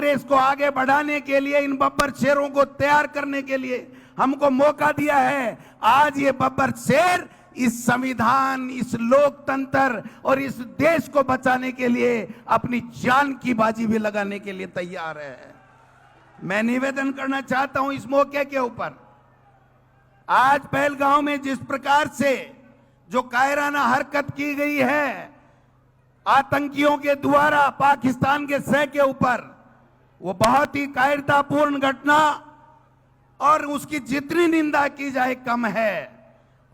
कांग्रेस को आगे बढ़ाने के लिए, इन बब्बर शेरों को तैयार करने के लिए हमको मौका दिया है। आज ये बब्बर शेर इस संविधान, इस लोकतंत्र और इस देश को बचाने के लिए अपनी जान की बाजी भी लगाने के लिए तैयार है। मैं निवेदन करना चाहता हूं इस मौके के ऊपर, आज पहलगांव में जिस प्रकार से जो कायराना हरकत की गई है आतंकियों के द्वारा पाकिस्तान के सह के ऊपर, वो बहुत ही कायरतापूर्ण घटना और उसकी जितनी निंदा की जाए कम है।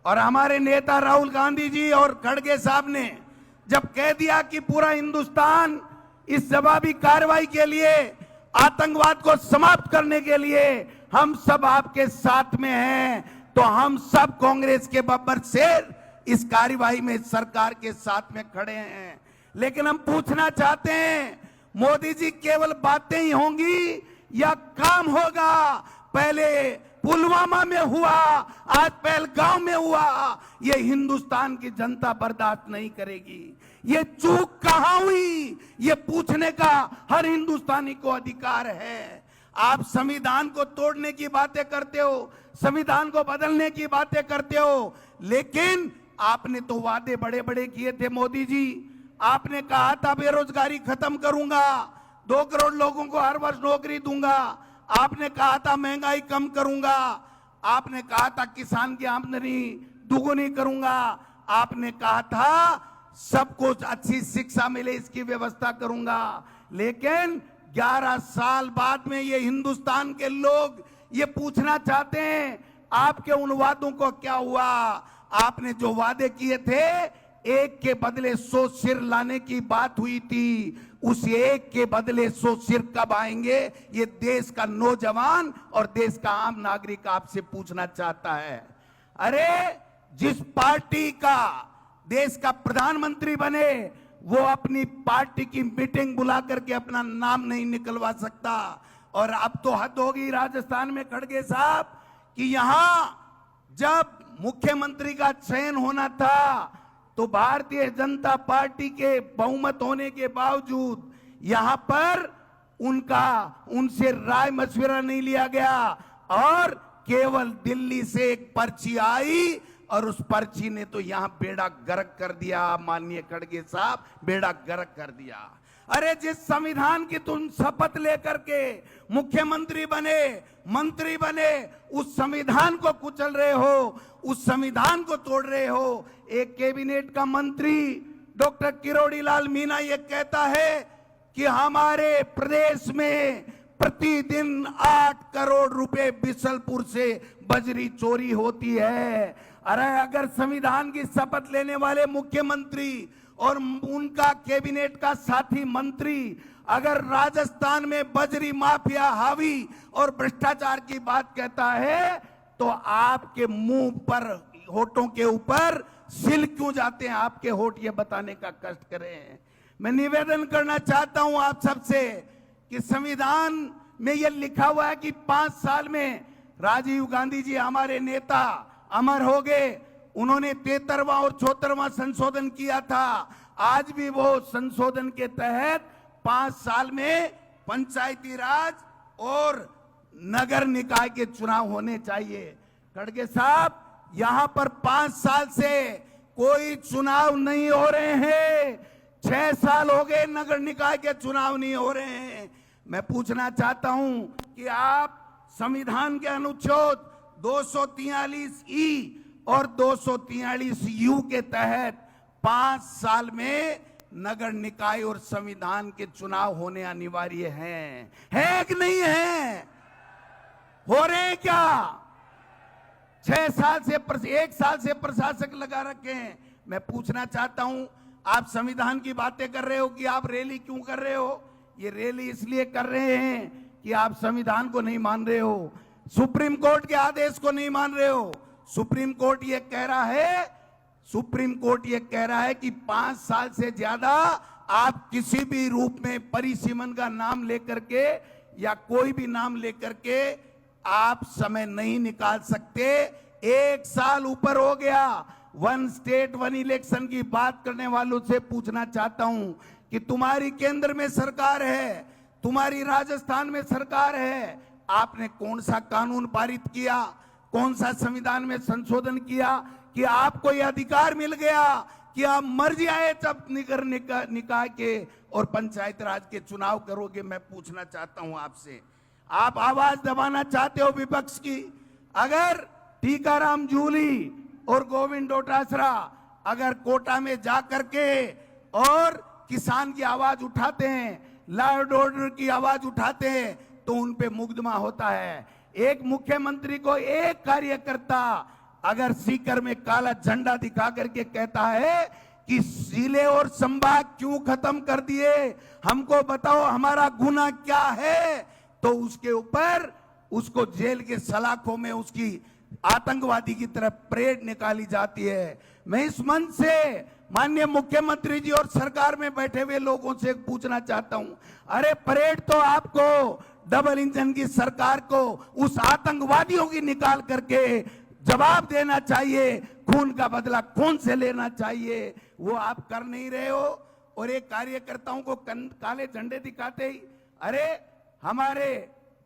और हमारे नेता राहुल गांधी जी और खड़गे साहब ने जब कह दिया कि पूरा हिंदुस्तान इस जवाबी कार्रवाई के लिए, आतंकवाद को समाप्त करने के लिए हम सब आपके साथ में हैं, तो हम सब कांग्रेस के बब्बर शेर इस कार्रवाई में सरकार के साथ में खड़े हैं। लेकिन हम पूछना चाहते हैं, मोदी जी केवल बातें ही होंगी या काम होगा? पहले पुलवामा में हुआ, आज पहलगांव में हुआ, ये हिंदुस्तान की जनता बर्दाश्त नहीं करेगी। ये चूक कहां हुई, ये पूछने का हर हिंदुस्तानी को अधिकार है। आप संविधान को तोड़ने की बातें करते हो, संविधान को बदलने की बातें करते हो, लेकिन आपने तो वादे बड़े बड़े किए थे मोदी जी। आपने कहा था बेरोजगारी खत्म करूंगा, 2 करोड़ लोगों को हर वर्ष नौकरी दूंगा। आपने कहा था महंगाई कम करूंगा। आपने कहा था किसान की आमदनी दुगुनी करूंगा। आपने कहा था सबको अच्छी शिक्षा मिले इसकी व्यवस्था करूंगा। लेकिन 11 साल बाद में ये हिंदुस्तान के लोग ये पूछना चाहते हैं आपके उन वादों को क्या हुआ? आपने जो वादे किए थे, एक के बदले 100 सिर लाने की बात हुई थी, उस एक के बदले 100 सिर कब आएंगे? ये देश का नौजवान और देश का आम नागरिक आपसे पूछना चाहता है। अरे जिस पार्टी का देश का प्रधानमंत्री बने, वो अपनी पार्टी की मीटिंग बुला करके अपना नाम नहीं निकलवा सकता। और अब तो हद होगी राजस्थान में खड़गे साहब कि यहां जब मुख्यमंत्री का चयन होना था तो भारतीय जनता पार्टी के बहुमत होने के बावजूद यहां पर उनसे राय मशविरा नहीं लिया गया और केवल दिल्ली से एक पर्ची आई और उस पर्ची ने तो यहां बेड़ा गर्क कर दिया। माननीय खड़गे साहब, बेड़ा गर्क कर दिया। अरे जिस संविधान की तुम शपथ लेकर के मुख्यमंत्री बने, मंत्री बने, उस संविधान को कुचल रहे हो, उस संविधान को तोड़ रहे हो। एक कैबिनेट का मंत्री डॉक्टर किरोड़ी लाल मीना ये कहता है कि हमारे प्रदेश में प्रतिदिन 8 करोड़ रुपए बिसलपुर से बजरी चोरी होती है। अरे अगर संविधान की शपथ लेने वाले मुख्यमंत्री और उनका कैबिनेट का साथी मंत्री अगर राजस्थान में बजरी माफिया हावी और भ्रष्टाचार की बात कहता है, तो आपके मुंह पर, होठों के ऊपर सिल क्यों जाते हैं? आपके होठ ये बताने का कष्ट करें। मैं निवेदन करना चाहता हूं आप सबसे कि संविधान में यह लिखा हुआ है कि 5 साल में राजीव गांधी जी हमारे नेता अमर हो गए, उन्होंने 73वां और 74वां संशोधन किया था। आज भी वो संशोधन के तहत 5 साल में पंचायती राज और नगर निकाय के चुनाव होने चाहिए। खड़गे साहब, यहां पर 5 साल से कोई चुनाव नहीं हो रहे हैं। 6 साल हो गए नगर निकाय के चुनाव नहीं हो रहे हैं। मैं पूछना चाहता हूं कि आप संविधान के अनुच्छेद 243E और 243U के तहत 5 साल में नगर निकाय और संविधान के चुनाव होने अनिवार्य हैं, है कि नहीं है? हो रहे हैं क्या? 1 साल से प्रशासक लगा रखे हैं। मैं पूछना चाहता हूं, आप संविधान की बातें कर रहे हो कि आप रैली क्यों कर रहे हो? ये रैली इसलिए कर रहे हैं कि आप संविधान को नहीं मान रहे हो, सुप्रीम कोर्ट के आदेश को नहीं मान रहे हो। सुप्रीम कोर्ट ये कह रहा है कि 5 साल से ज्यादा आप किसी भी रूप में परिसीमन का नाम लेकर के या कोई भी नाम लेकर के आप समय नहीं निकाल सकते। 1 साल ऊपर हो गया। 1 स्टेट 1 इलेक्शन की बात करने वालों से पूछना चाहता हूं कि तुम्हारी केंद्र में सरकार है, तुम्हारी राजस्थान में सरकार है, आपने कौन सा कानून पारित किया, कौन सा संविधान में संशोधन किया कि आपको यह अधिकार मिल गया कि आप मर्जी आए जब निकाय के और पंचायत राज के चुनाव करोगे। मैं पूछना चाहता हूं आपसे, आप आवाज दबाना चाहते हो विपक्ष की? अगर टीकाराम जूली और गोविंद डोटासरा अगर कोटा में जा करके और किसान की आवाज उठाते हैं, लॉ एंड ऑर्डर की आवाज उठाते हैं, तो उन पे मुकदमा होता है। एक मुख्यमंत्री को एक कार्यकर्ता अगर सीकर में काला झंडा दिखा करके कहता है कि जिले और संभाग क्यों खत्म कर दिए, हमको बताओ हमारा गुनाह क्या है, तो उसके ऊपर उसको जेल के सलाखों में उसकी आतंकवादी की तरह परेड निकाली जाती है। मैं इस मंच से माननीय मुख्यमंत्री जी और सरकार में बैठे हुए लोगों से पूछना चाहता हूं, अरे परेड तो आपको डबल इंजन की सरकार को उस आतंकवादियों की निकाल करके जवाब देना चाहिए, खून का बदला खून से लेना चाहिए, वो आप कर नहीं रहे हो। और एक कार्यकर्ताओं को काले झंडे दिखाते ही अरे हमारे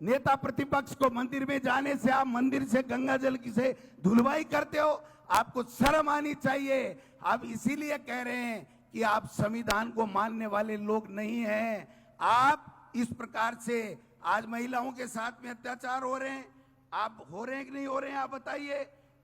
नेता प्रतिपक्ष को मंदिर में जाने से आप मंदिर से गंगा जल की से धुलवाई करते हो, आपको शर्म आनी चाहिए। आप इसीलिए कह रहे हैं कि आप संविधान को मानने वाले लोग नहीं हैं। आप इस प्रकार से आज महिलाओं के साथ में अत्याचार हो रहे हैं, आप हो रहे हैं कि नहीं हो रहे हैं, आप बताइए।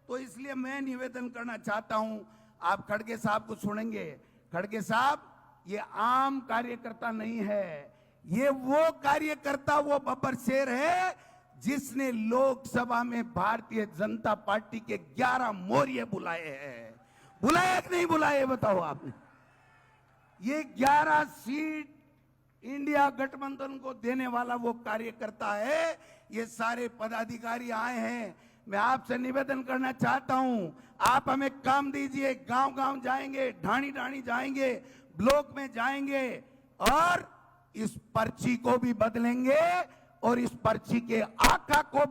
तो इसलिए मैं निवेदन करना चाहता हूं, आप खड़गे साहब को सुनेंगे। खड़गे साहब ये आम कार्यकर्ता नहीं है, ये वो कार्यकर्ता, वो बब्बर शेर है जिसने लोकसभा में भारतीय जनता पार्टी के 11 मोर्चे बुलाए हैं। बुलाए कि नहीं बुलाए बताओ आपने? ये 11 सीट इंडिया गठबंधन को देने वाला वो कार्यकर्ता है। ये सारे पदाधिकारी आए हैं। मैं आपसे निवेदन करना चाहता हूं, आप हमें काम दीजिए, गांव गांव जाएंगे, ढाणी ढाणी जाएंगे, ब्लॉक में जाएंगे और इस पर्ची को भी बदलेंगे और इस पर्ची के आका को